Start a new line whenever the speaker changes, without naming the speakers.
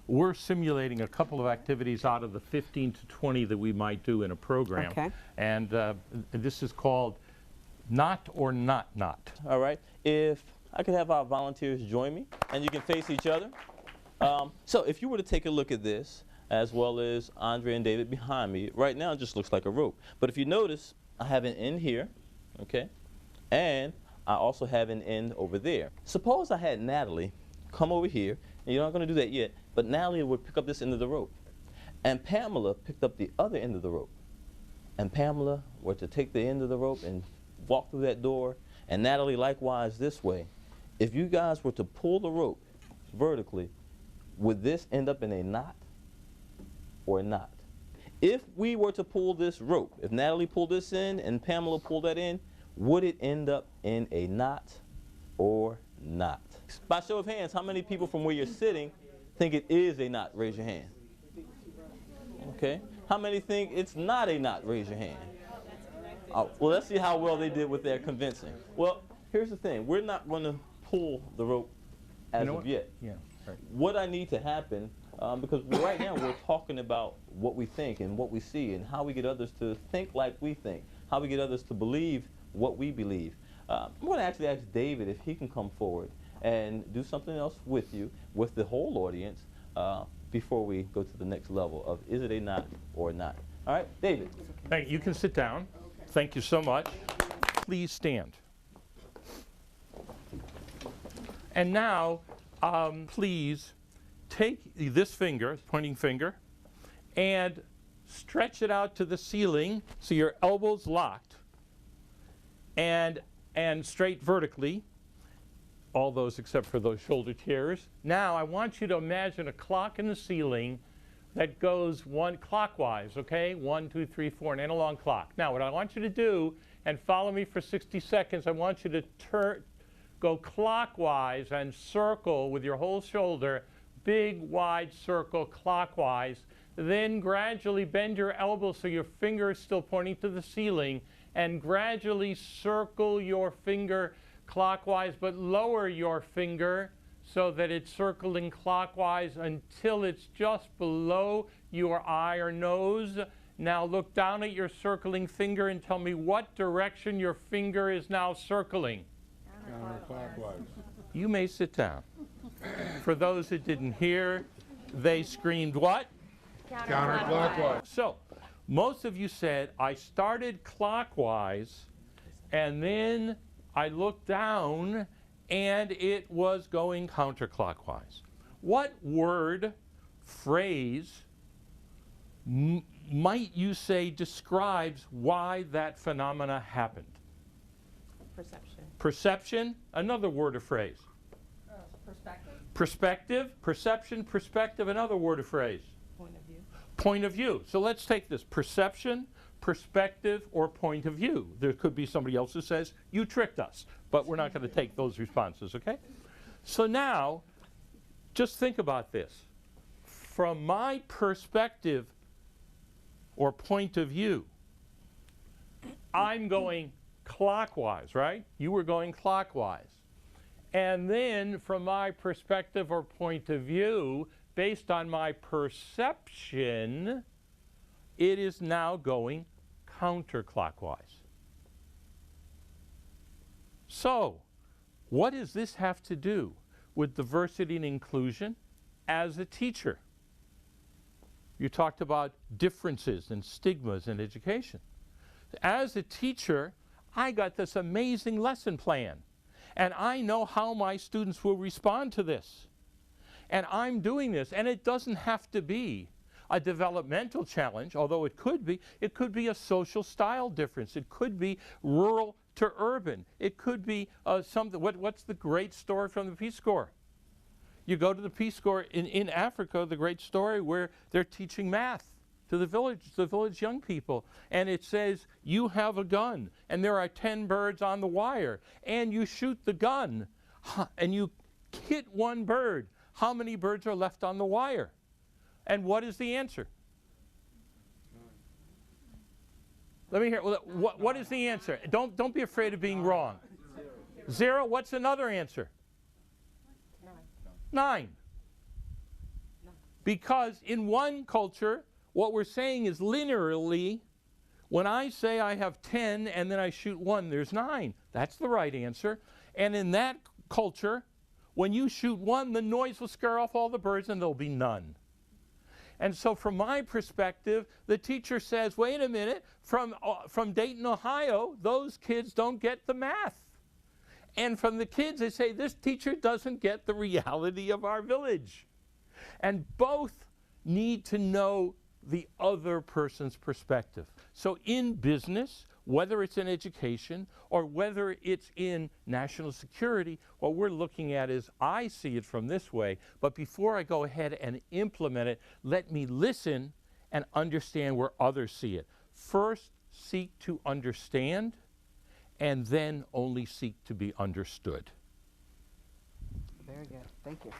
We're simulating a couple of activities out of the 15 to 20 that we might do in a program.
Okay.
And this is called Not or Not Not.
All right. If I could have our volunteers join me, and you can face each other. So if you were to take a look at this, as well as Andre and David behind me, right now it just looks like a rope. But if you notice, I have an end here, okay? And I also have an end over there. Suppose I had Natalie come over here, and you're not going to do that yet, but Natalie would pick up this end of the rope. And Pamela picked up the other end of the rope. And Pamela were to take the end of the rope and walk through that door, and Natalie likewise this way. If you guys were to pull the rope vertically, would this end up in a knot or not? If we were to pull this rope, if Natalie pulled this in and Pamela pulled that in, would it end up in a knot or not? By show of hands, how many people from where you're sitting think it is a knot? Raise your hand. Okay. How many think it's not a knot? Raise your hand. Well, let's see how well they did with their convincing. Well, here's the thing. We're not going to pull the rope as of yet.
Yeah. Right.
What I need to happen, because right now we're talking about what we think and what we see and how we get others to think like we think, how we get others to believe what we believe. I'm going to actually ask David if he can come forward and do something else with you, with the whole audience, before we go to the next level of is it a knot or not. All right, David.
Thank you. You can sit down. Thank you so much. Please stand. And now, please take this finger, pointing finger, and stretch it out to the ceiling so your elbows locked and straight vertically, all those except for those shoulder tears. Now I want you to imagine a clock in the ceiling that goes clockwise, okay? 1, 2, 3, 4, an analog clock. Now what I want you to do, and follow me for 60 seconds, I want you to go clockwise and circle with your whole shoulder, big wide circle clockwise. Then gradually bend your elbow so your finger is still pointing to the ceiling, and gradually circle your finger clockwise, but lower your finger so that it's circling clockwise until it's just below your eye or nose. Now look down at your circling finger and tell me what direction your finger is now circling.
Counterclockwise.
You may sit down. For those that didn't hear, they screamed what?
Counterclockwise.
So, most of you said, I started clockwise, and then I looked down, and it was going counterclockwise. What word, phrase, might you say describes why that phenomena happened?
Perception.
Perception, another word or phrase.
Perspective.
Perspective, perception, perspective, another word or phrase.
Point of view.
Point of view. So let's take this. Perception, perspective, or point of view. There could be somebody else who says, you tricked us. But we're not going to take those responses, okay? So now, just think about this. From my perspective or point of view, I'm going clockwise, right? You were going clockwise. And then from my perspective or point of view, based on my perception, it is now going counterclockwise. So, what does this have to do with diversity and inclusion as a teacher? You talked about differences and stigmas in education. As a teacher, I got this amazing lesson plan, and I know how my students will respond to this. And I'm doing this, and it doesn't have to be a developmental challenge, although it could be. It could be a social style difference. It could be rural to urban. It could be something. What's the great story from the Peace Corps? You go to the Peace Corps in Africa, the great story where they're teaching math to the village young people. And it says, you have a gun, and there are 10 birds on the wire, and you shoot the gun, and you hit one bird. How many birds are left on the wire? And what is the answer? Let me hear. What is the answer? Don't be afraid of being wrong. 0. What's another answer? 9. Because in one culture, what we're saying is linearly, when I say I have 10 and then I shoot 1, there's 9. That's the right answer. And in that culture, when you shoot 1, the noise will scare off all the birds and there'll be none. And so from my perspective, the teacher says, wait a minute, from Dayton, Ohio, those kids don't get the math. And from the kids, they say, this teacher doesn't get the reality of our village. And both need to know the other person's perspective. So in business, whether it's in education or whether it's in national security, what we're looking at is I see it from this way, but before I go ahead and implement it, let me listen and understand where others see it. First, seek to understand, and then only seek to be understood.
Very good. Thank you.